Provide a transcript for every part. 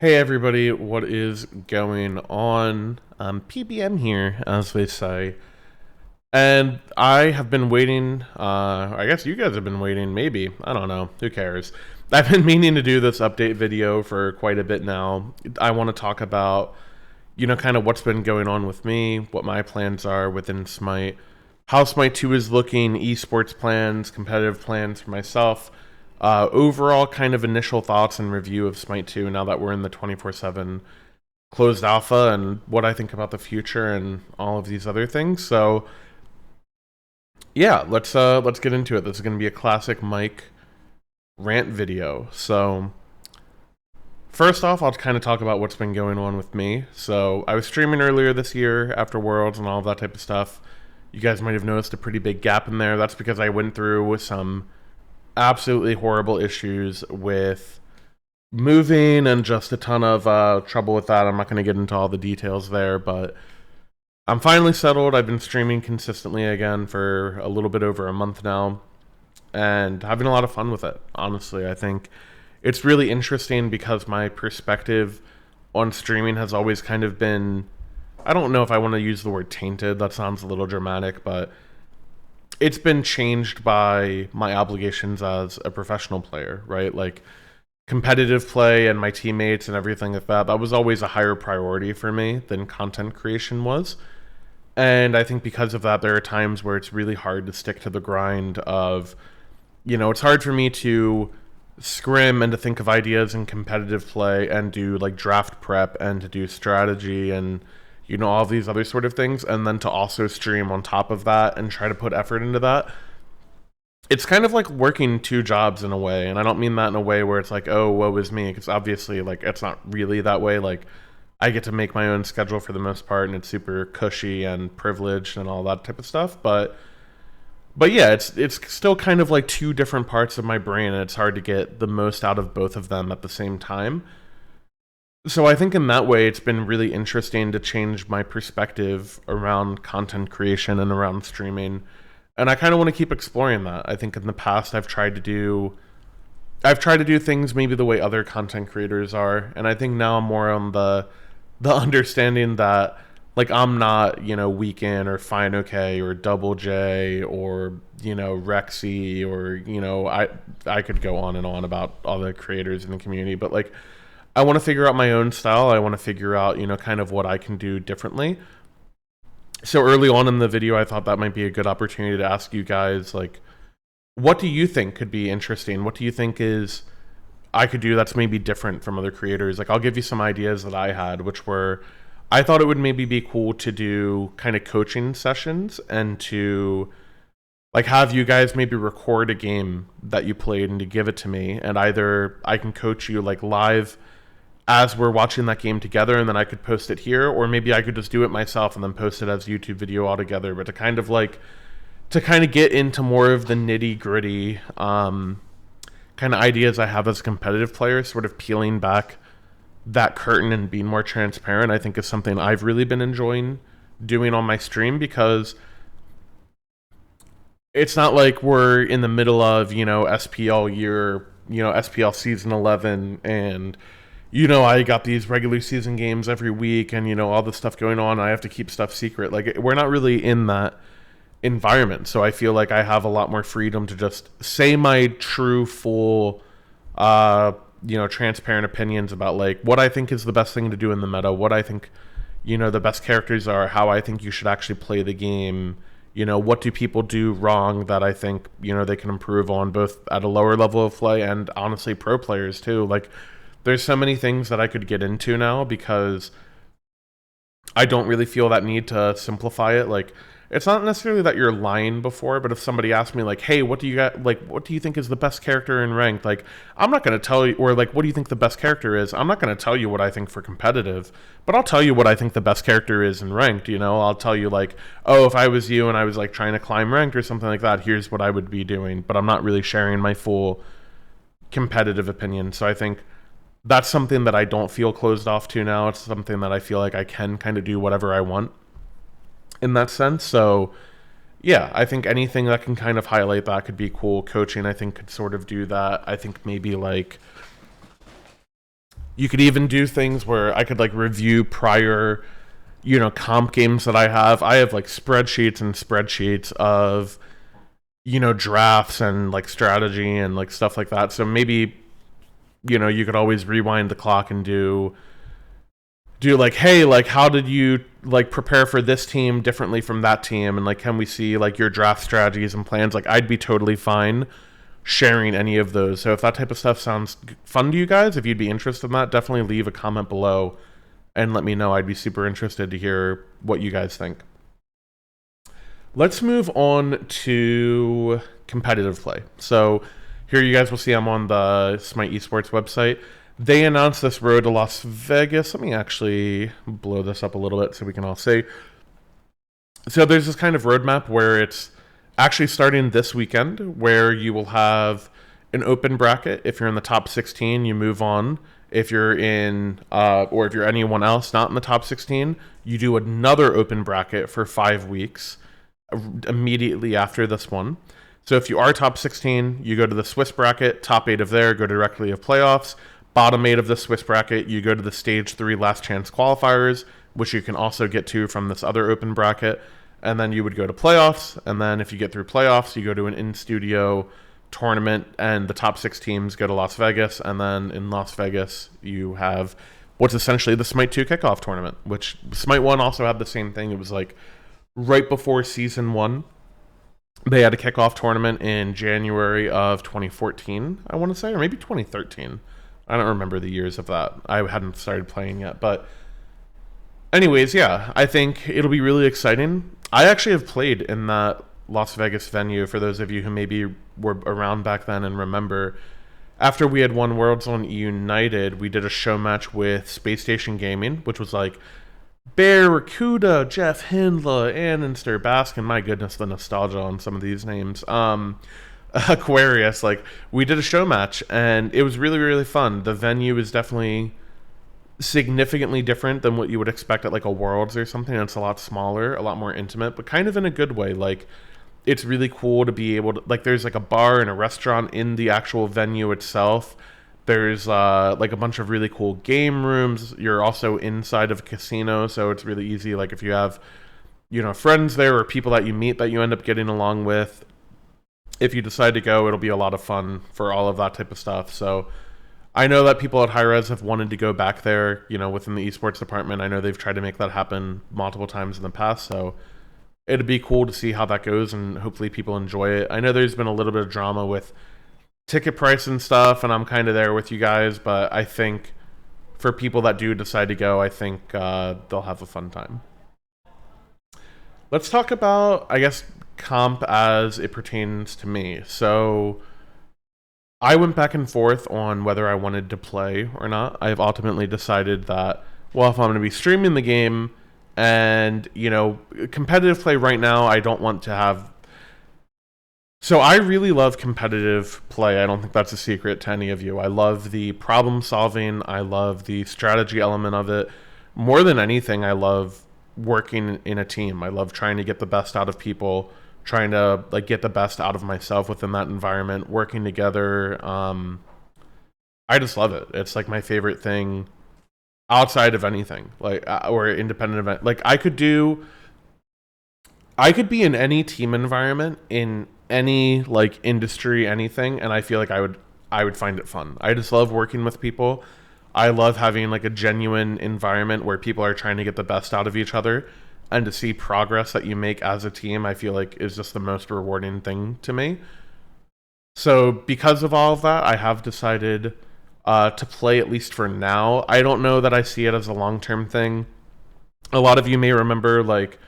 Hey everybody, what is going on? PBM here, as they say. And I have been waiting, I guess you guys have been waiting, maybe. I don't know. Who cares? I've been meaning to do this update video for quite a bit now. I want to talk about, kind of what's been going on with me, what my plans are within Smite, how Smite 2 is looking, esports plans, competitive plans for myself. Overall, kind of initial thoughts and review of Smite 2 now that we're in the 24/7 closed alpha, and what I think about the future and all of these other things. So, yeah, let's get into it. This is going to be a classic Mike rant video. So, first off, I'll kind of talk about what's been going on with me. So, I was streaming earlier this year after Worlds and all of that type of stuff. You guys might have noticed a pretty big gap in there. That's because I went through some absolutely horrible issues with moving and just a ton of trouble with that. I'm not going to get into all the details there, but I'm finally settled. I've been streaming consistently again for a little bit over a month now and having a lot of fun with it. Honestly, I think it's really interesting because my perspective on streaming has always kind of been, I don't know if I want to use the word tainted. That sounds a little dramatic, but it's been changed by my obligations as a professional player, right? Like competitive play and my teammates and everything like that. That was always a higher priority for me than content creation was. And I think because of that, there are times where it's really hard to stick to the grind of, it's hard for me to scrim and to think of ideas in competitive play and do like draft prep and to do strategy and all these other sort of things, and then to also stream on top of that and try to put effort into that. It's kind of like working two jobs in a way, and I don't mean that in a way where it's like, oh, woe is me, because obviously, like, it's not really that way. Like, I get to make my own schedule for the most part, and it's super cushy and privileged and all that type of stuff, but yeah, it's still kind of like two different parts of my brain, and it's hard to get the most out of both of them at the same time. So I think in that way, it's been really interesting to change my perspective around content creation and around streaming. And I kind of want to keep exploring that. I think in the past I've tried to do things maybe the way other content creators are, and I think now I'm more on the understanding that like I'm not, Weekend or Fine OK or Double J or, Rexy or, I could go on and on about all the creators in the community, but like I want to figure out my own style. I want to figure out, kind of what I can do differently. So early on in the video, I thought that might be a good opportunity to ask you guys, like, what do you think could be interesting? What do you think is I could do that's maybe different from other creators? Like, I'll give you some ideas that I had, which were, I thought it would maybe be cool to do kind of coaching sessions and to like have you guys maybe record a game that you played and to give it to me, and either I can coach you like live as we're watching that game together, and then I could post it here, or maybe I could just do it myself and then post it as a YouTube video altogether. But to kind of get into more of the nitty gritty kind of ideas I have as a competitive player, sort of peeling back that curtain and being more transparent, I think is something I've really been enjoying doing on my stream, because it's not like we're in the middle of, SPL year, SPL season 11, and I got these regular season games every week and, all this stuff going on. I have to keep stuff secret. Like, we're not really in that environment. So I feel like I have a lot more freedom to just say my true, full, transparent opinions about, like, what I think is the best thing to do in the meta, what I think, the best characters are, how I think you should actually play the game. What do people do wrong that I think, they can improve on, both at a lower level of play and honestly pro players too. Like, there's so many things that I could get into now because I don't really feel that need to simplify it. Like, it's not necessarily that you're lying before, but if somebody asked me like, hey, what do you think is the best character in ranked? Like, I'm not going to tell you, or like, what do you think the best character is? I'm not going to tell you what I think for competitive, but I'll tell you what I think the best character is in ranked. I'll tell you like, oh, if I was you and I was like trying to climb ranked or something like that, here's what I would be doing, but I'm not really sharing my full competitive opinion. So I think that's something that I don't feel closed off to now. It's something that I feel like I can kind of do whatever I want in that sense. So yeah, I think anything that can kind of highlight that could be cool. Coaching, I think, could sort of do that. I think maybe like You could even do things where I could like review prior, comp games that I have. I have like spreadsheets and spreadsheets of, drafts and like strategy and like stuff like that. So maybe, you could always rewind the clock and do like, hey, like how did you like prepare for this team differently from that team, and like can we see like your draft strategies and plans? Like I'd be totally fine sharing any of those. So if that type of stuff sounds fun to you guys, if you'd be interested in that, definitely leave a comment below and let me know. I'd be super interested to hear what you guys think. Let's move on to competitive play. So here you guys will see I'm on the Smite Esports website. They announced this road to Las Vegas. Let me actually blow this up a little bit so we can all see. So there's this kind of roadmap where it's actually starting this weekend, where you will have an open bracket. If you're in the top 16, you move on. If you're in, or if you're anyone else not in the top 16, you do another open bracket for 5 weeks immediately after this one. So if you are top 16, you go to the Swiss bracket, top 8 of there, go directly to playoffs. Bottom 8 of the Swiss bracket, you go to the stage 3 last chance qualifiers, which you can also get to from this other open bracket. And then you would go to playoffs. And then if you get through playoffs, you go to an in-studio tournament, and the top 6 teams go to Las Vegas. And then in Las Vegas, you have what's essentially the Smite 2 kickoff tournament, which Smite 1 also had the same thing. It was like right before Season 1. They had a kickoff tournament in January of 2014, I want to say, or maybe 2013. I don't remember the years of that. I hadn't started playing yet. But anyways, yeah, I think it'll be really exciting. I actually have played in that Las Vegas venue, for those of you who maybe were around back then and remember. After we had won Worlds on United, we did a show match with Space Station Gaming, which was like Barracuda, Jeff Hindla, Annenster, Baskin. My goodness, the nostalgia on some of these names. Aquarius. Like, we did a show match, and it was really, really fun. The venue is definitely significantly different than what you would expect at like a Worlds or something. It's a lot smaller, a lot more intimate, but kind of in a good way. Like, it's really cool to be able to, like, there's like a bar and a restaurant in the actual venue itself. There's like a bunch of really cool game rooms. You're also inside of a casino, so it's really easy. Like if you have, friends there or people that you meet that you end up getting along with, if you decide to go, it'll be a lot of fun for all of that type of stuff. So I know that people at Hi-Rez have wanted to go back there, within the esports department. I know they've tried to make that happen multiple times in the past, so it'd be cool to see how that goes, and hopefully people enjoy it. I know there's been a little bit of drama with ticket price and stuff, and I'm kind of there with you guys, but I think for people that do decide to go, I think they'll have a fun time. Let's talk about, I guess, comp as it pertains to me. So I went back and forth on whether I wanted to play or not. I've ultimately decided that, well, if I'm going to be streaming the game and, competitive play right now, I don't want to have. So I really love competitive play. I don't think that's a secret to any of you. I love the problem solving. I love the strategy element of it. More than anything, I love working in a team. I love trying to get the best out of people, trying to like get the best out of myself within that environment, working together. I just love it. It's like my favorite thing outside of anything, like or independent event. Like I could be in any team environment in any like industry, anything, and I feel like I would find it fun. I just love working with people. I love having like a genuine environment where people are trying to get the best out of each other, and to see progress that you make as a team, I feel like is just the most rewarding thing to me. So because of all of that, I have decided to play, at least for now. I don't know that I see it as a long-term thing. A lot of you may remember, like,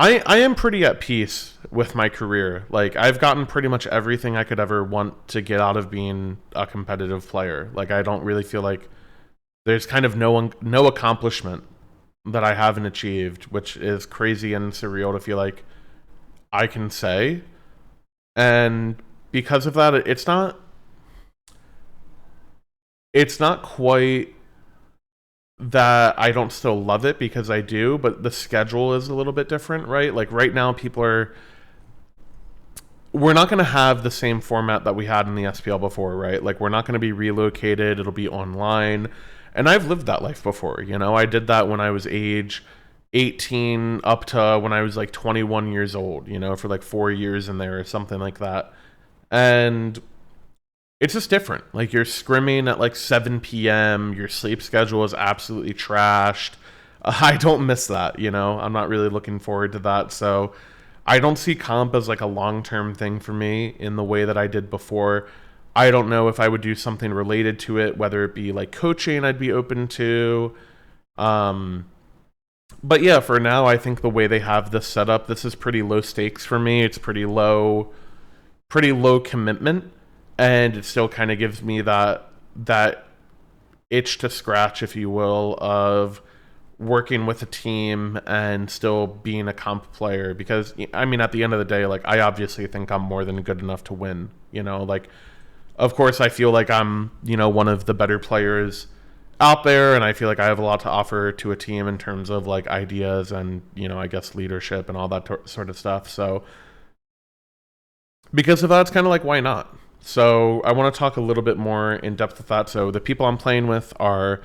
I am pretty at peace with my career. Like, I've gotten pretty much everything I could ever want to get out of being a competitive player. Like, I don't really feel like there's kind of no accomplishment that I haven't achieved, which is crazy and surreal to feel like I can say. And because of that, it's not quite that I don't still love it, because I do, but the schedule is a little bit different, right? Like right now people are we're not going to have the same format that we had in the SPL before, right? Like, we're not going to be relocated. It'll be online. And I've lived that life before, you know? I did that when I was age 18 up to when I was like 21 years old, you know, for like 4 years in there or something like that. And it's just different. Like, you're scrimming at like 7 p.m., your sleep schedule is absolutely trashed. I don't miss that, you know? I'm not really looking forward to that. So I don't see comp as like a long-term thing for me in the way that I did before. I don't know if I would do something related to it, whether it be like coaching I'd be open to. But yeah, for now, I think the way they have this set up, this is pretty low stakes for me. It's pretty low commitment, and it still kind of gives me that itch to scratch, if you will, of working with a team and still being a comp player. Because I mean, at the end of the day, like, I obviously think I'm more than good enough to win, you know. Like, of course I feel like I'm, you know, one of the better players out there, and I feel like I have a lot to offer to a team in terms of like ideas and, you know, I guess leadership and all that sort of stuff. So because of that, it's kind of like, why not? So I want to talk a little bit more in depth with that. So the people I'm playing with are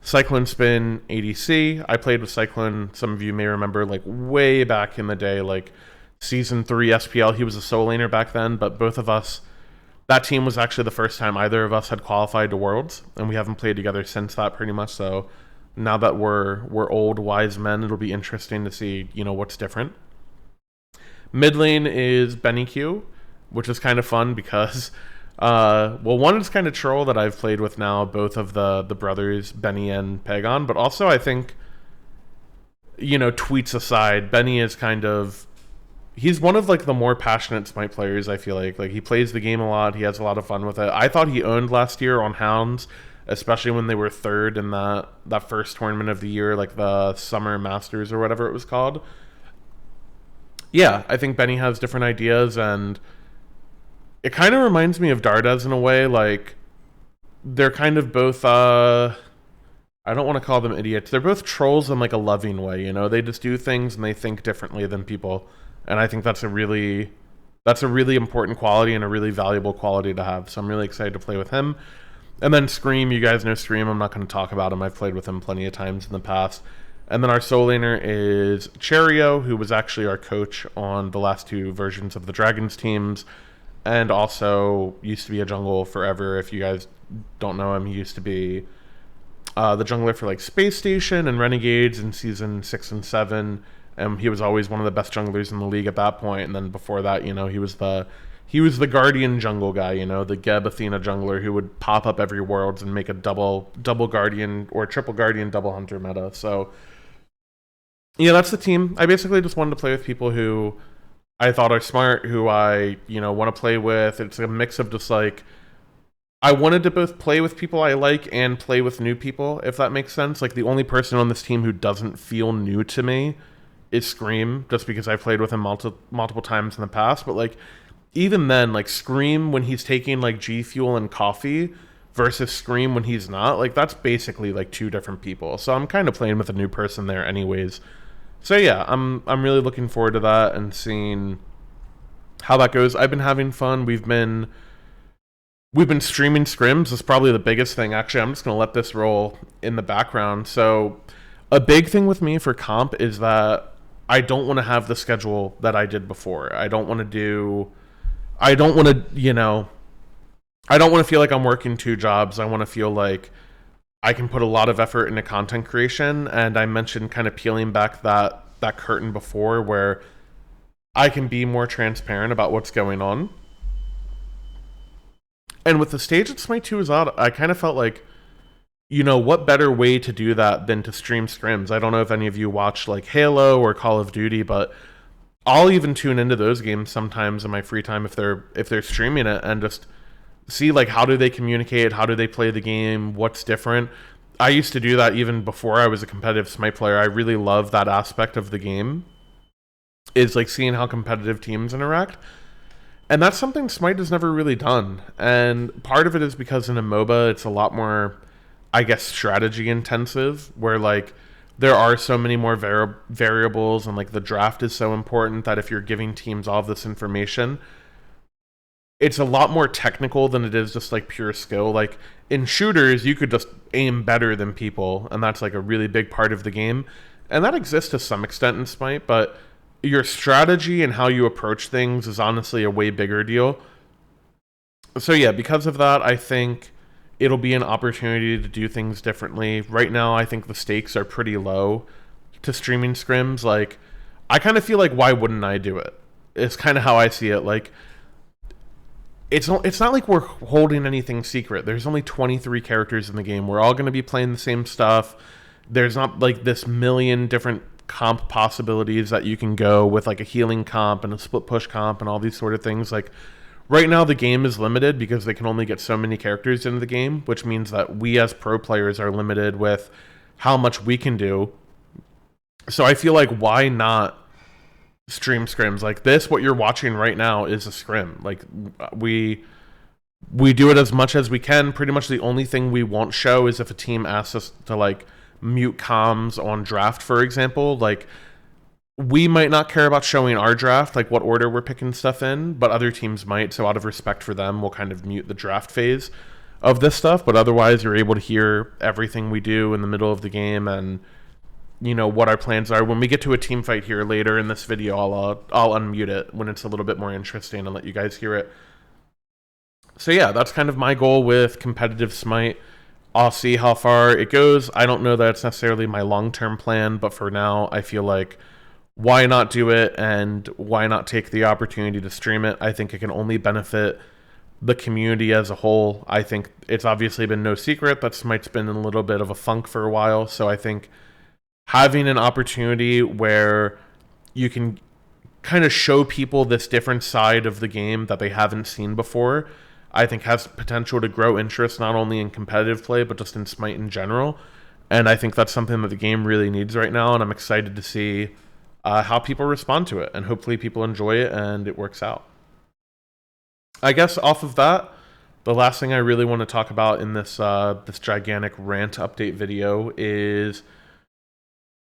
Cyclone Spin ADC. I played with Cyclone, some of you may remember, like way back in the day, like season 3 SPL. He was a solo laner back then, but both of us, that team was actually the first time either of us had qualified to Worlds, and we haven't played together since that, pretty much. So now that we're old wise men, it'll be interesting to see, you know, what's different. Mid lane is Benny Q, which is kind of fun because well, one is kind of troll that I've played with now, both of the brothers Benny and Pagon, but also I think, you know, tweets aside, Benny is kind of, he's one of like the more passionate Smite players, I feel like. Like, he plays the game a lot, he has a lot of fun with it. I thought he owned last year on Hounds, especially when they were third in that first tournament of the year, like the Summer Masters or whatever it was called. Yeah, I think Benny has different ideas, and it kind of reminds me of Dardes in a way. Like, they're kind of both I don't want to call them idiots. They're both trolls in like a loving way, you know? They just do things and they think differently than people. And I think that's a really important quality and a really valuable quality to have. So I'm really excited to play with him. And then Scream, you guys know Scream. I'm not going to talk about him. I've played with him plenty of times in the past. And then our solo laner is Cherio, who was actually our coach on the last 2 versions of the Dragons teams, and also used to be a jungle forever. If you guys don't know him, he used to be the jungler for like Space Station and Renegades in season 6 and 7. And he was always one of the best junglers in the league at that point. And then before that, you know, he was the Guardian jungle guy, you know, the Geb Athena jungler who would pop up every Worlds and make a double Guardian or triple Guardian double Hunter meta. So yeah, that's the team. I basically just wanted to play with people who I thought are smart, who I, you know, want to play with. It's a mix of just like, I wanted to both play with people I like and play with new people, if that makes sense. Like, the only person on this team who doesn't feel new to me is Scream, just because I played with him multiple times in the past. But like, even then, like, Scream when he's taking like G Fuel and coffee versus Scream when he's not, like, that's basically like 2 different people. So I'm kind of playing with a new person there anyways. So yeah, I'm really looking forward to that and seeing how that goes. I've been having fun. We've been streaming scrims. That's probably the biggest thing. Actually, I'm just going to let this roll in the background. So a big thing with me for comp is that I don't want to have the schedule that I did before. I don't want to, you know, I don't want to feel like I'm working 2 jobs. I want to feel like I can put a lot of effort into content creation. And I mentioned kind of peeling back that curtain before, where I can be more transparent about what's going on. And with the stage that Smite 2 is out, I kind of felt like, you know, what better way to do that than to stream scrims? I don't know if any of you watch like Halo or Call of Duty, but I'll even tune into those games sometimes in my free time if they're streaming it, and just see like, how do they communicate, how do they play the game, what's different. I used to do that even before I was a competitive Smite player. I really love that aspect of the game, is like seeing how competitive teams interact. And that's something Smite has never really done. And part of it is because in a MOBA, it's a lot more, I guess, strategy intensive, where like there are so many more variables, and like the draft is so important that if you're giving teams all of this information, it's a lot more technical than it is just like pure skill. Like in shooters, you could just aim better than people, and that's like a really big part of the game. And that exists to some extent in Smite, but your strategy and how you approach things is honestly a way bigger deal. So yeah, because of that, I think it'll be an opportunity to do things differently. Right now, I think the stakes are pretty low to streaming scrims. Like, I kind of feel like, why wouldn't I do it? It's kind of how I see it. Like, it's not like we're holding anything secret. There's only 23 characters in the game. We're all going to be playing the same stuff. There's not like this million different comp possibilities that you can go with, like a healing comp and a split push comp and all these sort of things. Like, right now the game is limited because they can only get so many characters into the game, which means that we as pro players are limited with how much we can do. So I feel like, why not stream scrims like this? What you're watching right now is a scrim. Like, we do it as much as we can. Pretty much the only thing we won't show is if a team asks us to like mute comms on draft, for example. Like, we might not care about showing our draft, like what order we're picking stuff in, but other teams might. So out of respect for them, we'll kind of mute the draft phase of this stuff. But otherwise, you're able to hear everything we do in the middle of the game, and you know what our plans are. When we get to a team fight here later in this video, I'll unmute it when it's a little bit more interesting and let you guys hear it. So yeah, that's kind of my goal with competitive Smite. I'll see how far it goes. I don't know that it's necessarily my long-term plan, but for now, I feel like, why not do it, and why not take the opportunity to stream it? I think it can only benefit the community as a whole. I think it's obviously been no secret that Smite's been in a little bit of a funk for a while, so I think having an opportunity where you can kind of show people this different side of the game that they haven't seen before, I think has potential to grow interest not only in competitive play, but just in Smite in general. And I think that's something that the game really needs right now, and I'm excited to see how people respond to it, and hopefully people enjoy it and it works out. I guess off of that, the last thing I really want to talk about in this this gigantic rant update video is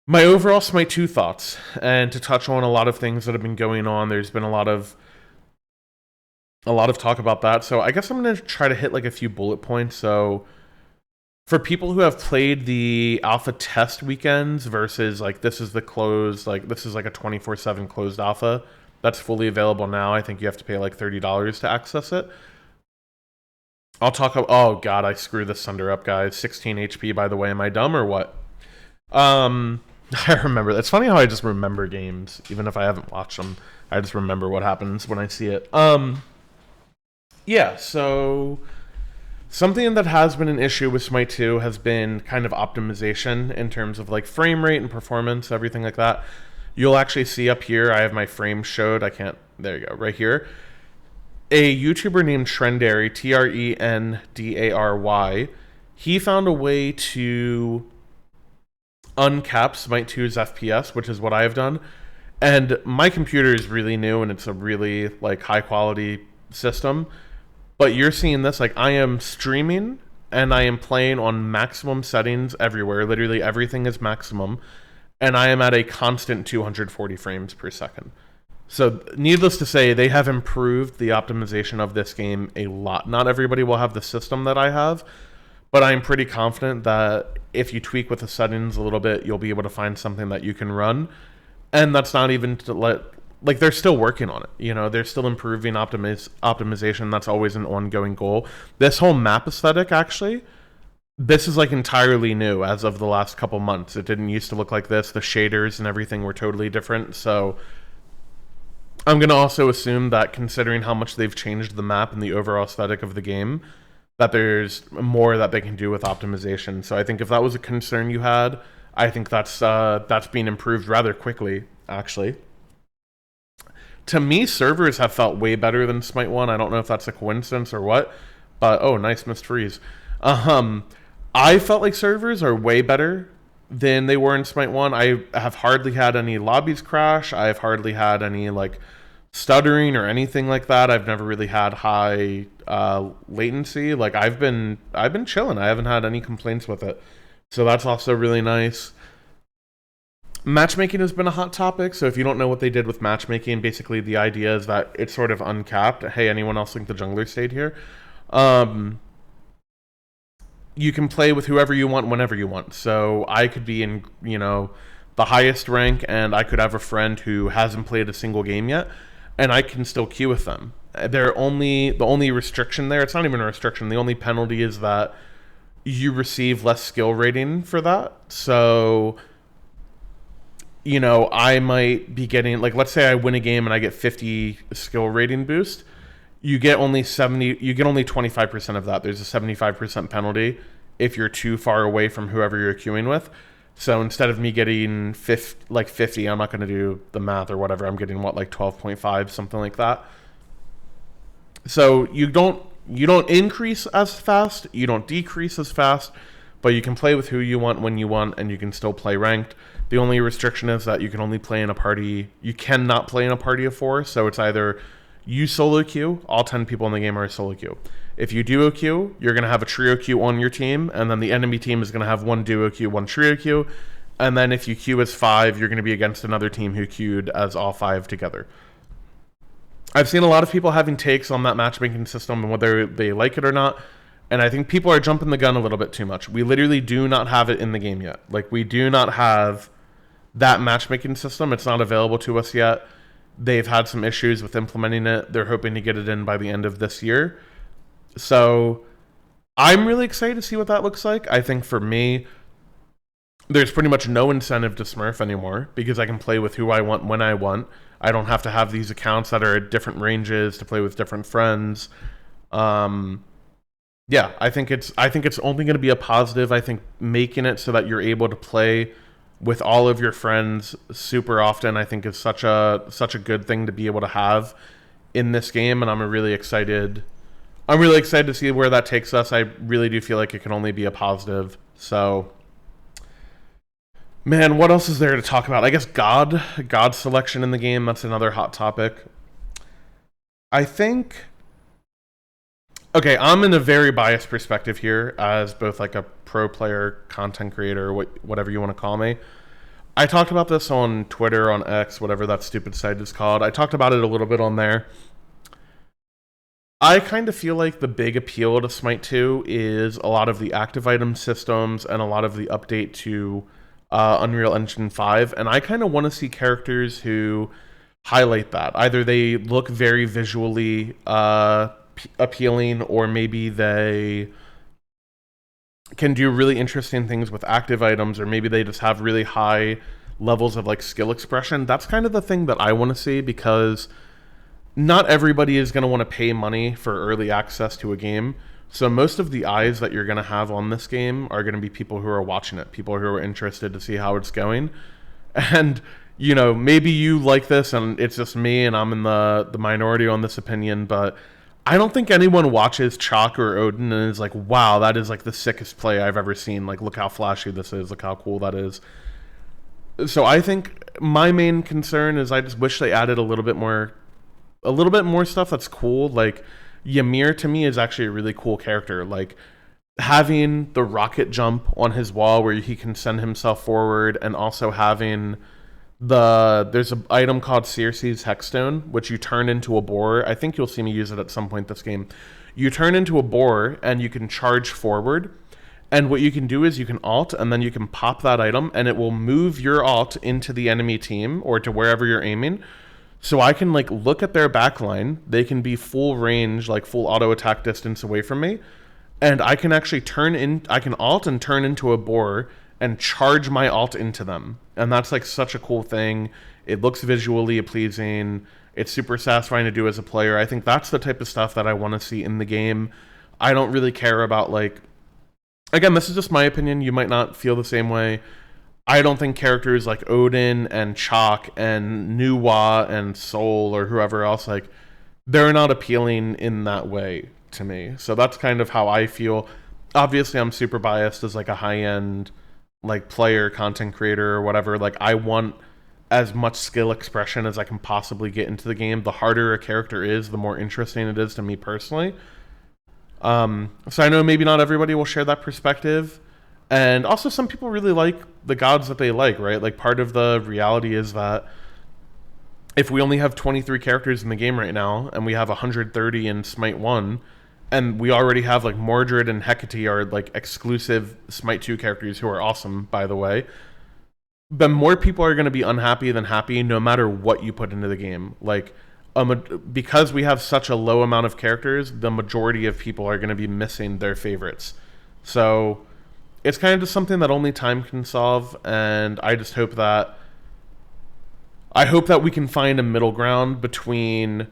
my overall Smite 2 thoughts, and to touch on a lot of things that have been going on. There's been a lot of talk about that, so I guess I'm going to try to hit like a few bullet points. So for people who have played the alpha test weekends versus like this is the closed, like this is like a 24/7 closed alpha that's fully available now. I think you have to pay like $30 to access it. I'll talk about, oh god, I screwed this thunder up, guys. 16 HP, by the way. Am I dumb or what? I remember. It's funny how I just remember games, even if I haven't watched them. I just remember what happens when I see it. Yeah, so something that has been an issue with Smite 2 has been kind of optimization in terms of like frame rate and performance, everything like that. You'll actually see up here, I have my frames showed. I can't, there you go, right here. A YouTuber named Trendary, Trendary, he found a way to uncap Smite 2's FPS, which is what I have done. And my computer is really new, and it's a really like high quality system. But you're seeing this, like I am streaming and I am playing on maximum settings everywhere. Literally everything is maximum. And I am at a constant 240 frames per second. So needless to say, they have improved the optimization of this game a lot. Not everybody will have the system that I have, but I'm pretty confident that if you tweak with the settings a little bit, you'll be able to find something that you can run. And that's not even to let, like, they're still working on it. You know, they're still improving optimization. That's always an ongoing goal. This whole map aesthetic, actually, this is like entirely new as of the last couple months. It didn't used to look like this. The shaders and everything were totally different. So I'm going to also assume that, considering how much they've changed the map and the overall aesthetic of the game, that there's more that they can do with optimization. So I think if that was a concern you had, I think that's being improved rather quickly, actually. To me, servers have felt way better than Smite 1. I don't know if that's a coincidence or what, but oh, nice missed freeze. I felt like servers are way better than they were in Smite 1. I have hardly had any lobbies crash. I've hardly had any like stuttering or anything like that. I've never really had high latency. Like I've been chilling. I haven't had any complaints with it. So that's also really nice. Matchmaking has been a hot topic, so if you don't know what they did with matchmaking, basically the idea is that it's sort of uncapped. Hey, anyone else think the jungler stayed here? You can play with whoever you want whenever you want. So I could be in, the highest rank, and I could have a friend who hasn't played a single game yet, and I can still queue with them. The only restriction there, it's not even a restriction, the only penalty is that you receive less skill rating for that. So I might be getting, like, let's say I win a game and I get 50 skill rating boost. You get only 25% of that. There's a 75% penalty if you're too far away from whoever you're queuing with. So instead of me getting 50, I'm not going to do the math or whatever. I'm getting 12.5, something like that. So you don't increase as fast, you don't decrease as fast, but you can play with who you want when you want, and you can still play ranked. The only restriction is that you can only play in a party. You cannot play in a party of 4, so it's either you solo queue, all 10 people in the game are solo queue. If you duo queue, you're going to have a trio queue on your team, and then the enemy team is going to have one duo queue, one trio queue, and then if you queue as 5, you're going to be against another team who queued as all 5 together. I've seen a lot of people having takes on that matchmaking system and whether they like it or not, and I think people are jumping the gun a little bit too much. We literally do not have it in the game yet. Like, we do not have that matchmaking system. It's not available to us yet. They've had some issues with implementing it. They're hoping to get it in by the end of this year. So I'm really excited to see what that looks like. I think for me, there's pretty much no incentive to smurf anymore because I can play with who I want when I want. I don't have to have these accounts that are at different ranges to play with different friends. Yeah, I think it's only going to be a positive. I think making it so that you're able to play with all of your friends super often, I think is such a good thing to be able to have in this game, and I'm really excited to see where that takes us. I really do feel like it can only be a positive. So, man, what else is there to talk about? I guess God selection in the game, that's another hot topic. I think, okay, I'm in a very biased perspective here as both like a pro player, content creator, whatever you want to call me. I talked about this on Twitter, on X, whatever that stupid site is called. I talked about it a little bit on there. I kind of feel like the big appeal to Smite 2 is a lot of the active item systems and a lot of the update to Unreal Engine 5, and I kind of want to see characters who highlight that. Either they look very visually appealing, or maybe they can do really interesting things with active items, or maybe they just have really high levels of like skill expression. That's kind of the thing that I want to see, because not everybody is going to want to pay money for early access to a game. So most of the eyes that you're going to have on this game are going to be people who are watching it, people who are interested to see how it's going. And, maybe you like this and it's just me and I'm in the minority on this opinion, but I don't think anyone watches Chalk or Odin and is like, wow, that is like the sickest play I've ever seen. Like, look how flashy this is. Look how cool that is. So I think my main concern is I just wish they added a little bit more stuff that's cool. Like, Ymir to me is actually a really cool character. Like, having the rocket jump on his wall where he can send himself forward, and also having there's an item called Circe's Hexstone, which you turn into a boar. I think you'll see me use it at some point this game. You turn into a boar and you can charge forward. And what you can do is you can alt, and then you can pop that item, and it will move your alt into the enemy team or to wherever you're aiming. So I can like look at their backline. They can be full range, like full auto attack distance away from me. And I can actually I can alt and turn into a boar and charge my alt into them. And that's like such a cool thing. It looks visually pleasing. It's super satisfying to do as a player. I think that's the type of stuff that I want to see in the game. I don't really care about like, again, this is just my opinion. You might not feel the same way. I don't think characters like Odin and Chalk and Nuwa and Soul or whoever else, like, they're not appealing in that way to me. So that's kind of how I feel. Obviously, I'm super biased as like a high-end like player, content creator or whatever. Like, I want as much skill expression as I can possibly get into the game. The harder a character is, the more interesting it is to me personally. So I know maybe not everybody will share that perspective. And also some people really like the gods that they like, right? Like part of the reality is that if we only have 23 characters in the game right now and we have 130 in Smite 1 and we already have like Mordred and Hecate are like exclusive Smite 2 characters who are awesome, by the way, then more people are going to be unhappy than happy no matter what you put into the game. Like because we have such a low amount of characters, the majority of people are going to be missing their favorites. So it's kind of just something that only time can solve, and I just hope that we can find a middle ground between,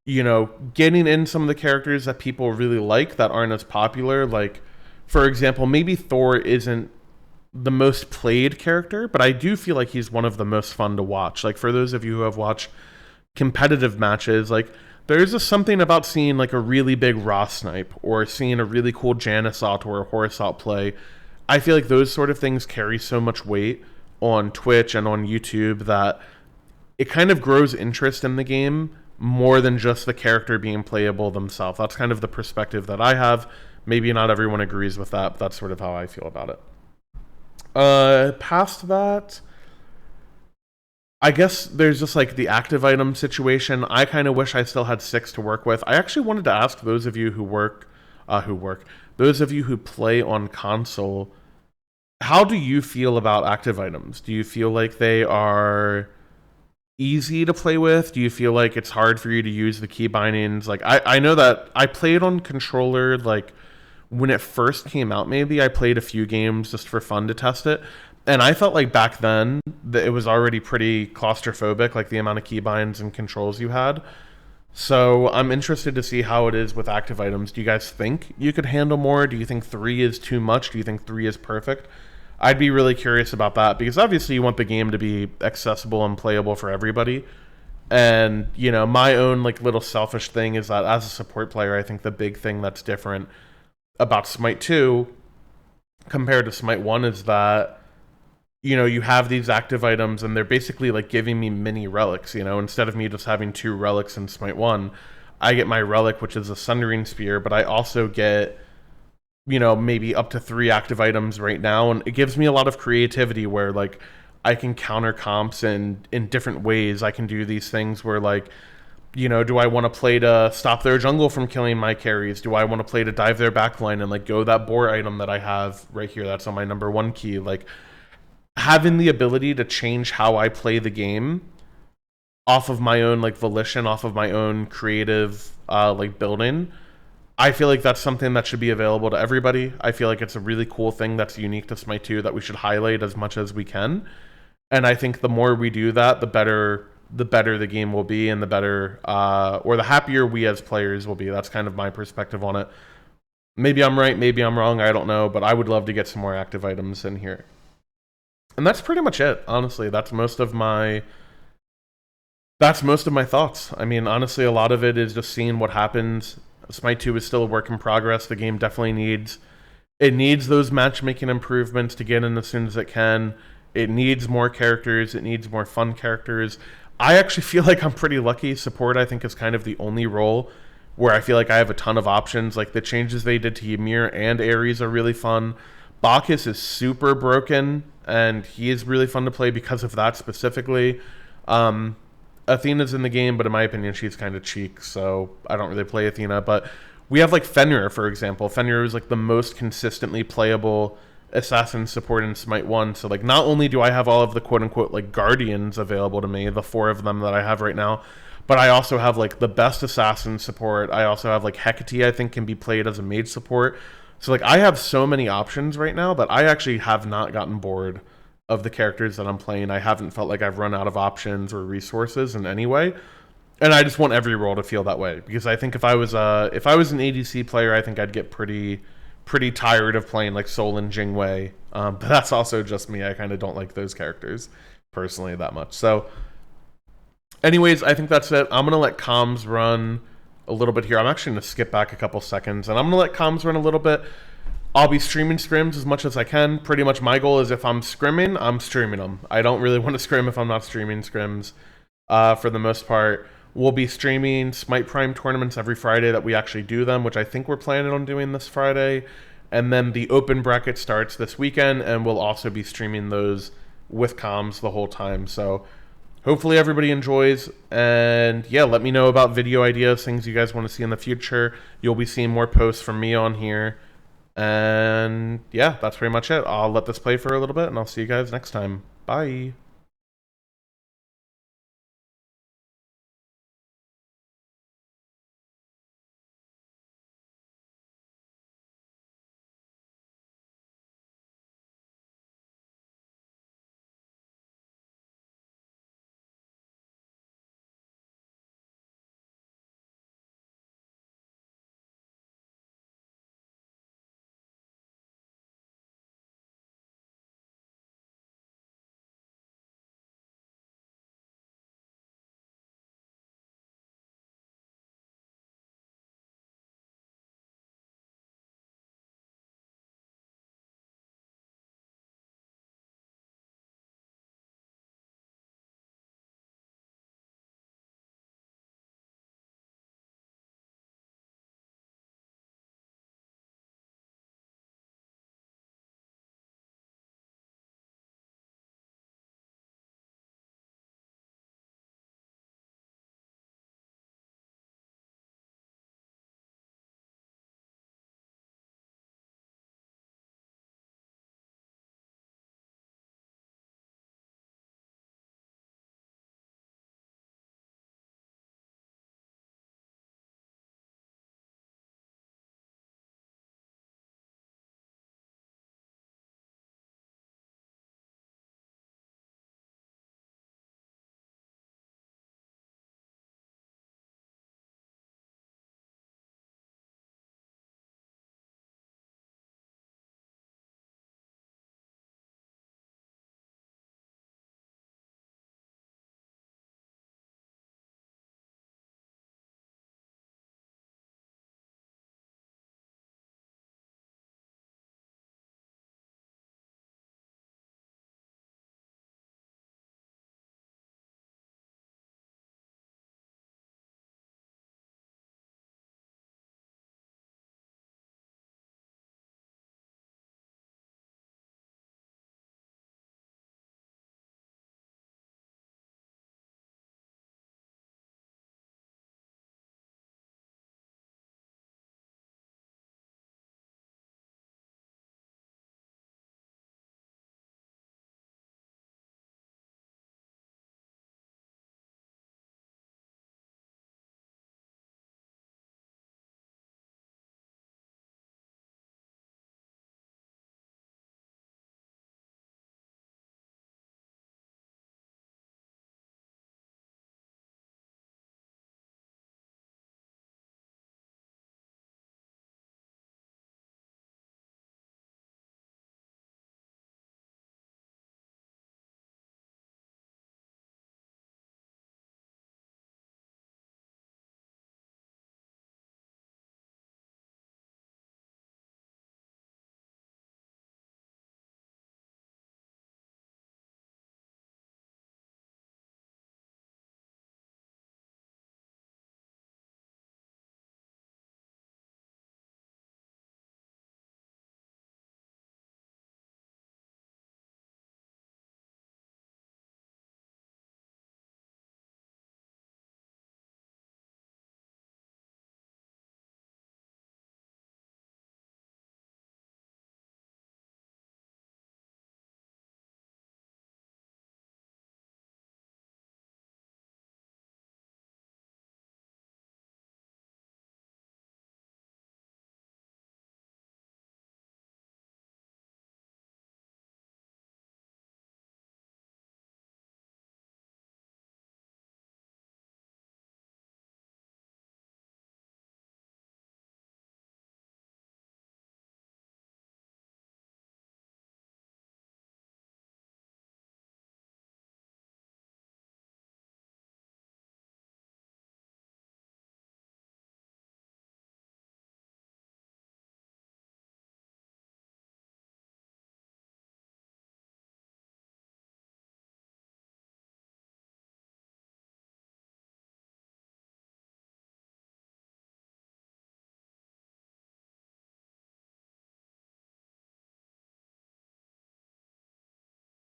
you know, getting in some of the characters that people really like that aren't as popular. Like, for example, maybe Thor isn't the most played character, but I do feel like he's one of the most fun to watch. Like, for those of you who have watched competitive matches, like, there's just something about seeing like a really big Ross snipe or seeing a really cool Janissault or a Horisalt play. I feel like those sort of things carry so much weight on Twitch and on YouTube that it kind of grows interest in the game more than just the character being playable themselves. That's kind of the perspective that I have. Maybe not everyone agrees with that, but that's sort of how I feel about it. Past that, I guess there's just like the active item situation. I kind of wish I still had 6 to work with. I actually wanted to ask those of you those of you who play on console, how do you feel about active items? Do you feel like they are easy to play with? Do you feel like it's hard for you to use the key bindings? Like I know that I played on controller like when it first came out. Maybe I played a few games just for fun to test it. And I felt like back then that it was already pretty claustrophobic, like the amount of keybinds and controls you had. So I'm interested to see how it is with active items. Do you guys think you could handle more? Do you think 3 is too much? Do you think 3 is perfect? I'd be really curious about that because obviously you want the game to be accessible and playable for everybody. And, you know, my own like little selfish thing is that as a support player, I think the big thing that's different about Smite 2 compared to Smite 1 is that, you know, you have these active items and they're basically like giving me mini relics, you know, instead of me just having 2 relics in Smite 1, I get my relic, which is a Sundering Spear, but I also get, you know, maybe up to 3 active items right now. And it gives me a lot of creativity where like I can counter comps and in different ways. I can do these things where like, you know, do I want to play to stop their jungle from killing my carries? Do I want to play to dive their backline and like go that boar item that I have right here that's on my number 1 key? Like, having the ability to change how I play the game off of my own like volition, off of my own creative like building, I feel like that's something that should be available to everybody. I feel like it's a really cool thing that's unique to Smite 2 that we should highlight as much as we can. And I think the more we do that, the better the game will be, and the better or the happier we as players will be. That's kind of my perspective on it. Maybe I'm right, maybe I'm wrong, I don't know, but I would love to get some more active items in here. And that's pretty much it, honestly. That's most of my thoughts. I mean, honestly, a lot of it is just seeing what happens. Smite 2 is still a work in progress. The game definitely needs those matchmaking improvements to get in as soon as it can. It needs more characters. It needs more fun characters. I actually feel like I'm pretty lucky. Support, I think, is kind of the only role where I feel like I have a ton of options. Like the changes they did to Ymir and Ares are really fun. Bacchus is super broken, and he is really fun to play because of that specifically. Athena's in the game, but in my opinion, she's kind of cheek, so I don't really play Athena. But we have like Fenrir, for example. Fenrir is like the most consistently playable assassin support in Smite 1. So like not only do I have all of the quote-unquote like guardians available to me, the 4 of them that I have right now, but I also have like the best assassin support. I also have like Hecate, I think, can be played as a mage support. So like I have so many options right now that I actually have not gotten bored of the characters that I'm playing. I haven't felt like I've run out of options or resources in any way. And I just want every role to feel that way, because I think if I was an ADC player, I think I'd get pretty tired of playing like Sol and Jingwei. But that's also just me. I kind of don't like those characters personally that much. So anyways, I think that's it. I'm going to let comms run a little bit here. I'm actually going to skip back a couple seconds, and I'm going to let comms run a little bit. I'll be streaming scrims as much as I can. Pretty much my goal is if I'm scrimming, I'm streaming them. I don't really want to scrim if I'm not streaming scrims for the most part. We'll be streaming Smite Prime tournaments every Friday that we actually do them, which I think we're planning on doing this Friday. And then the open bracket starts this weekend, and we'll also be streaming those with comms the whole time. So hopefully everybody enjoys. And yeah, let me know about video ideas, things you guys want to see in the future. You'll be seeing more posts from me on here. And yeah, that's pretty much it. I'll let this play for a little bit, and I'll see you guys next time. Bye.